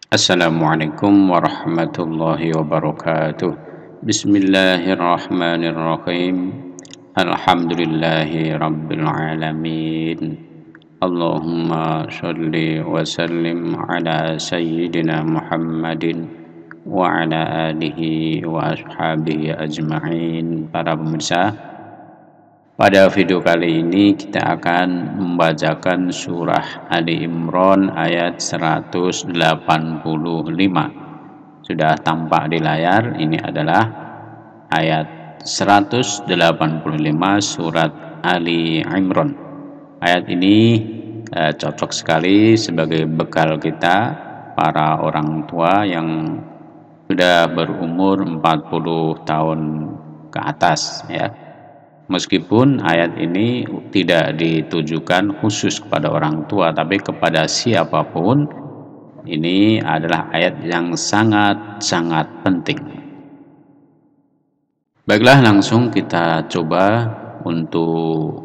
Assalamualaikum warahmatullahi wabarakatuh. Bismillahirrahmanirrahim. Alhamdulillahi rabbil alamin. Allahumma sholli wa sallim ala sayyidina Muhammadin wa ala alihi wa ashabihi ajma'in. Para pemirsa, pada video kali ini kita akan membacakan surah Ali Imran ayat 185. Sudah tampak di layar, ini adalah ayat 185 surat Ali Imran. Ayat ini cocok sekali sebagai bekal kita para orang tua yang sudah berumur 40 tahun ke atas ya. Meskipun ayat ini tidak ditujukan khusus kepada orang tua, tapi kepada siapapun, ini adalah ayat yang sangat-sangat penting. Baiklah, langsung kita coba untuk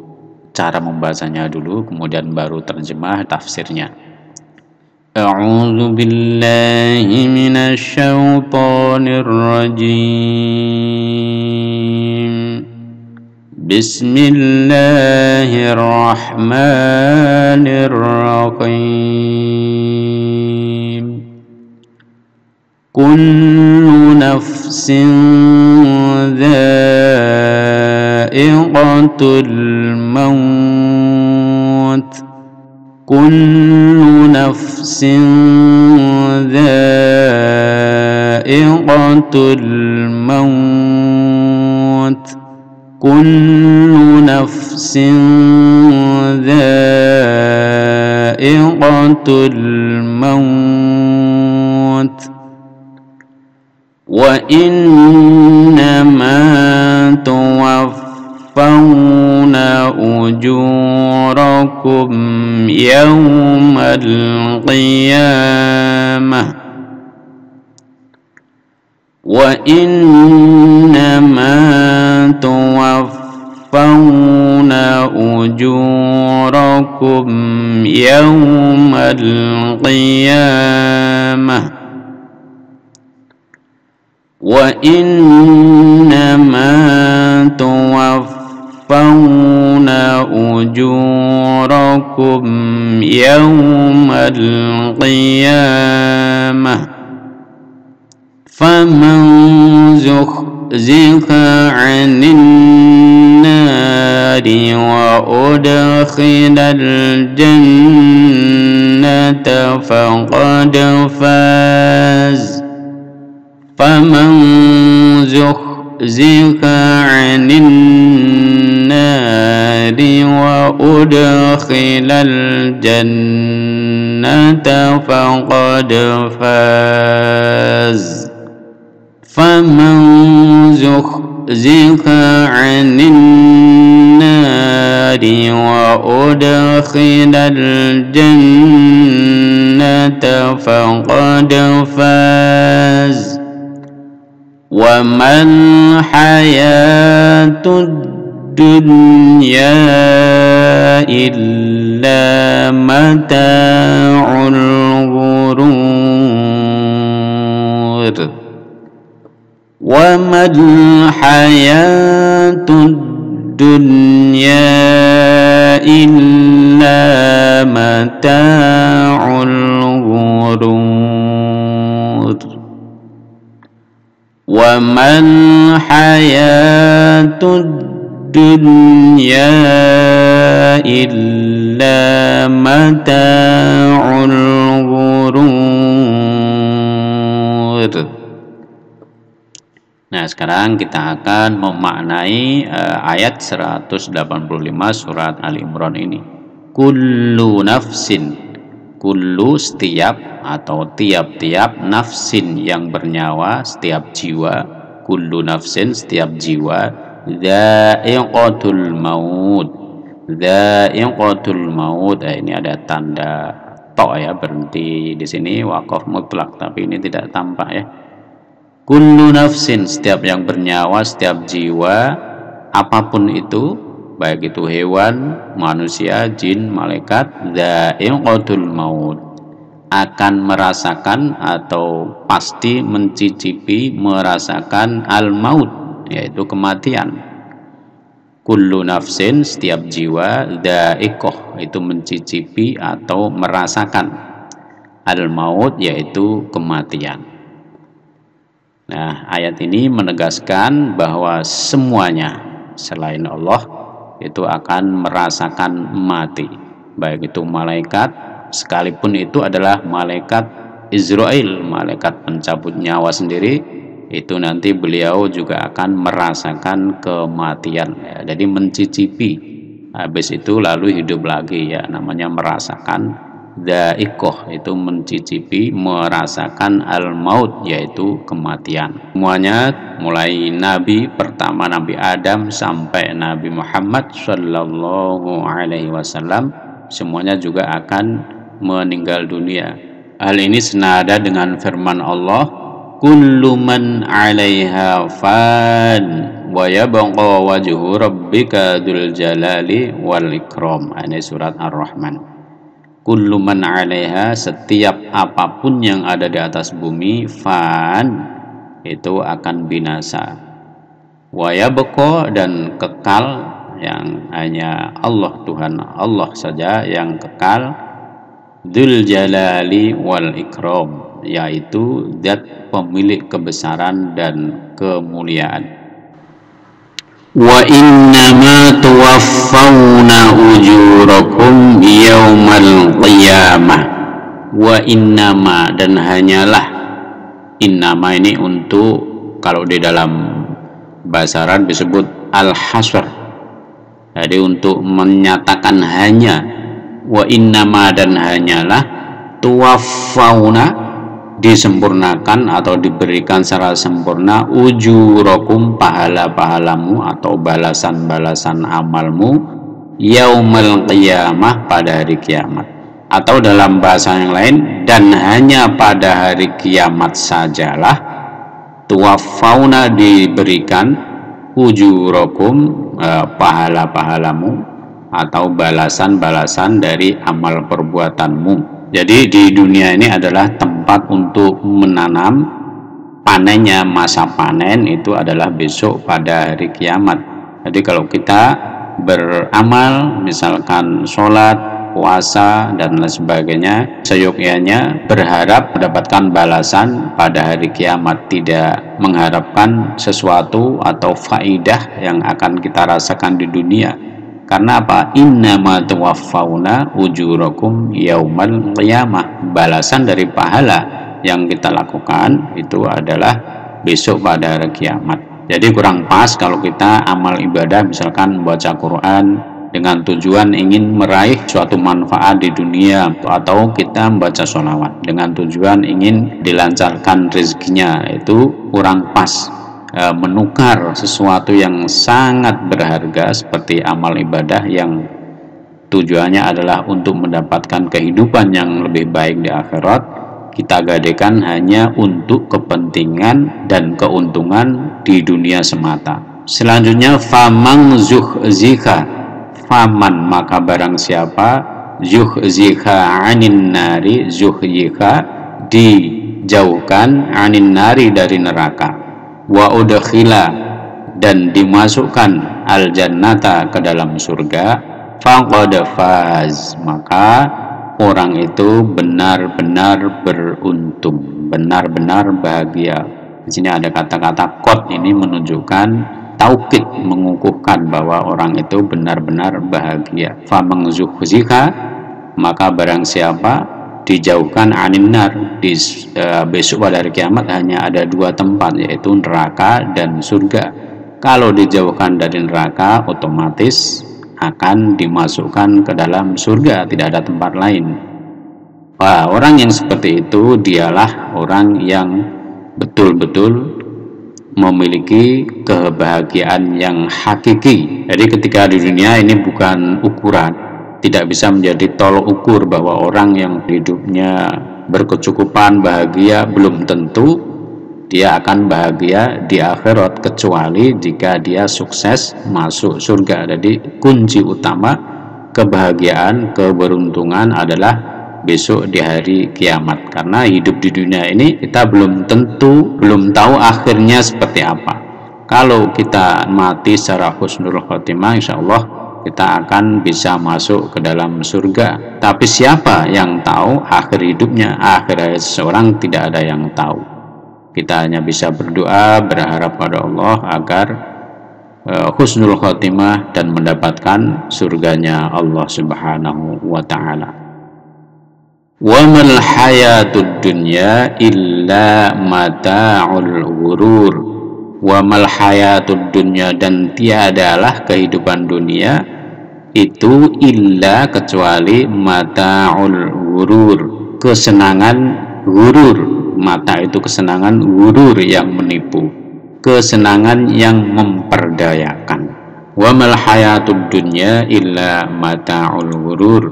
cara membacanya dulu, kemudian baru terjemah tafsirnya. A'udzu billahi minasy syaithanir rajim. Bismillahirrahmanirrahim. Kullu nafsin dha'iqatul maut. Kullu nafsin dha'iqatul maut. Kullu nafsin dha'iqatul maut wa innama tuwaffawna ujurakum yawmal qiyamah wa innama tuwaffawna ujurakum yawmal qiyamah wa innama tuwaffawna ujurakum yawmal qiyamah faman zuhziha 'anil nari wa udkhilal jannata faqad faz faman zuhziha 'anil nari wa udkhilal jannata faqad faz faman zuhziha 'anil nari wa udkhilal jannata faqad faz wa mal hayatud dunya illa mata'ul ghurur wa mal hayatud dunya illa mata'ul ghurur wa mal hayatud dunya illa mata'ul ghurur. Nah, sekarang kita akan memaknai ayat 185 surat Ali Imran ini. Kullu nafsin, kullu setiap atau tiap-tiap, nafsin yang bernyawa, setiap jiwa, kullu nafsin setiap jiwa, dha'iqatul maut. Dha'iqatul maut. Ini ada tanda to ya, berhenti di sini waqaf mutlak, tapi ini tidak tampak ya. Kullu nafsin, setiap yang bernyawa, setiap jiwa, apapun itu, baik itu hewan, manusia, jin, malaikat, dha'iqatul maut, akan merasakan atau pasti mencicipi merasakan al-maut, yaitu kematian. Kullu nafsin, setiap jiwa, dha'iqah, itu mencicipi atau merasakan al-maut, yaitu kematian. Nah, ayat ini menegaskan bahwa semuanya selain Allah itu akan merasakan mati, baik itu malaikat, sekalipun itu adalah malaikat Israel, malaikat pencabut nyawa sendiri, itu nanti beliau juga akan merasakan kematian, ya. Jadi mencicipi, habis itu lalu hidup lagi, ya, namanya merasakan. Dha'iqah itu mencicipi, merasakan al-maut, yaitu kematian. Semuanya mulai Nabi pertama, Nabi Adam, sampai Nabi Muhammad Sallallahu Alaihi Wasallam, semuanya juga akan meninggal dunia. Hal ini senada dengan firman Allah, kullu man 'alaiha fan wa yabqa wajhu rabbika dzul jalali wal ikram. Ini surat Ar-Rahman. Kullu man 'alaiha, setiap apapun yang ada di atas bumi, fan, itu akan binasa. Wa yabqa, dan kekal, yang hanya Allah, Tuhan Allah saja yang kekal, dzul jalali wal ikram, yaitu zat pemilik kebesaran dan kemuliaan. Wa innama tuwaffawna ujurakum yaumal qiyamah. Wa innama, dan hanyalah, innama ini untuk, kalau di dalam bahasa Arab disebut al-hasr, jadi untuk menyatakan hanya. Wa innama, dan hanyalah, tuwaffawna, disempurnakan atau diberikan secara sempurna, ujurakum, pahala-pahalamu atau balasan-balasan amalmu, yaumal qiyamah, pada hari kiamat. Atau dalam bahasa yang lain, dan hanya pada hari kiamat sajalah tuwaffauna, diberikan, ujurakum, pahala-pahalamu atau balasan-balasan dari amal perbuatanmu. Jadi di dunia ini adalah tempat untuk menanam, panennya, masa panen itu adalah besok pada hari kiamat. Jadi kalau kita beramal, misalkan sholat, puasa, dan lain sebagainya, seyogyanya berharap mendapatkan balasan pada hari kiamat, tidak mengharapkan sesuatu atau faidah yang akan kita rasakan di dunia. Karena apa? Innama tuwaffawna ujurakum yaumal qiyamah, balasan dari pahala yang kita lakukan itu adalah besok pada hari kiamat. Jadi kurang pas kalau kita amal ibadah, misalkan baca Quran dengan tujuan ingin meraih suatu manfaat di dunia, atau kita membaca sholawat dengan tujuan ingin dilancarkan rezekinya, itu kurang pas. Menukar sesuatu yang sangat berharga seperti amal ibadah yang tujuannya adalah untuk mendapatkan kehidupan yang lebih baik di akhirat, kita gadekan hanya untuk kepentingan dan keuntungan di dunia semata. Selanjutnya, famang zuhzika, faman, maka barang siapa, zuhzika anin nari, zuhzika, dijauhkan, anin nari, dari neraka, wa udkhila, dan dimasukkan, al jannata, ke dalam surga, faqad faz, maka orang itu benar-benar beruntung, benar-benar bahagia. Di sini ada kata-kata qad, ini menunjukkan taukid, mengukuhkan bahwa orang itu benar-benar bahagia. Faman zuhzika, maka barang siapa dijauhkan anin nar, besok pada hari kiamat hanya ada dua tempat, yaitu neraka dan surga. Kalau dijauhkan dari neraka, otomatis akan dimasukkan ke dalam surga, tidak ada tempat lain. Wah, orang yang seperti itu dialah orang yang betul-betul memiliki kebahagiaan yang hakiki. Jadi ketika di dunia ini bukan ukuran, tidak bisa menjadi tolok ukur bahwa orang yang hidupnya berkecukupan, bahagia, belum tentu dia akan bahagia di akhirat, kecuali jika dia sukses masuk surga. Jadi kunci utama kebahagiaan, keberuntungan adalah besok di hari kiamat. Karena hidup di dunia ini kita belum tahu akhirnya seperti apa. Kalau kita mati secara husnul khotimah, insya Allah kita akan bisa masuk ke dalam surga. Tapi siapa yang tahu akhir hidupnya, akhir hayat seseorang, tidak ada yang tahu. Kita hanya bisa berdoa, berharap pada Allah agar husnul khotimah dan mendapatkan surganya Allah Subhanahu wa ta'ala. Wa mal hayatud dunya illa mata'ul ghurur. Wa mal hayatud dunya, dan tiadalah kehidupan dunia itu illa kecuali mata'ul ghurur, kesenangan ghurur. Mata itu kesenangan, ghurur yang menipu, kesenangan yang memperdayakan. Wa mal hayatud dunya illa mata'ul ghurur.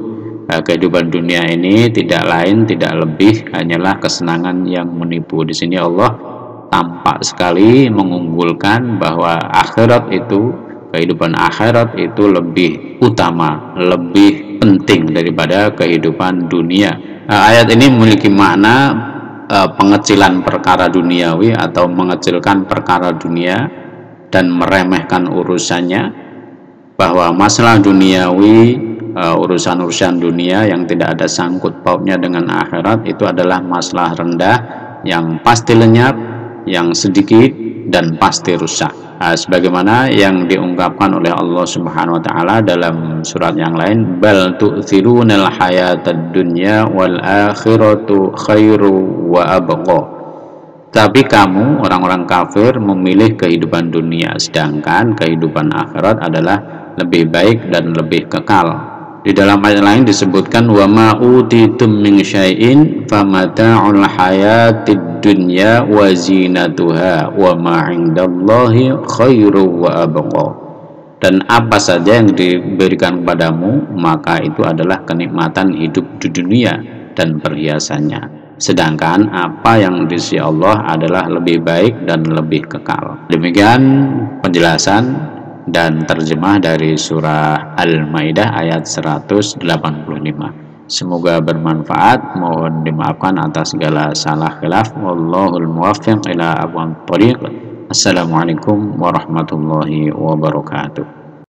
Kehidupan dunia ini tidak lain tidak lebih hanyalah kesenangan yang menipu. Di sini Allah tampak sekali mengunggulkan bahwa akhirat itu, kehidupan akhirat itu lebih utama, lebih penting daripada kehidupan dunia. Ayat ini memiliki makna pengecilan perkara duniawi atau mengecilkan perkara dunia dan meremehkan urusannya, bahwa masalah duniawi, urusan-urusan dunia yang tidak ada sangkut pautnya dengan akhirat itu adalah masalah rendah yang pasti lenyap, yang sedikit dan pasti rusak. Sebagaimana yang diungkapkan oleh Allah Subhanahu wa taala dalam surat yang lain, bal tu'thirunal hayatad dunya wal akhiratu khairu wa abqa. Tapi kamu orang-orang kafir memilih kehidupan dunia, sedangkan kehidupan akhirat adalah lebih baik dan lebih kekal. Di dalam ayat lain disebutkan wa ma utitum min syai'in famata'ul hayatid dunya wa zinatuha wa ma 'indallahi khairu wa abqa. Dan apa saja yang diberikan kepadamu maka itu adalah kenikmatan hidup di dunia dan perhiasannya, sedangkan apa yang di sisi Allah adalah lebih baik dan lebih kekal. Demikian penjelasan dan terjemah dari surah Al-Maidah ayat 185. Semoga bermanfaat. Mohon dimaafkan atas segala salah khilaf. Wallahul muwaffiq ila aqwamit thoriq. Assalamualaikum warahmatullahi wabarakatuh.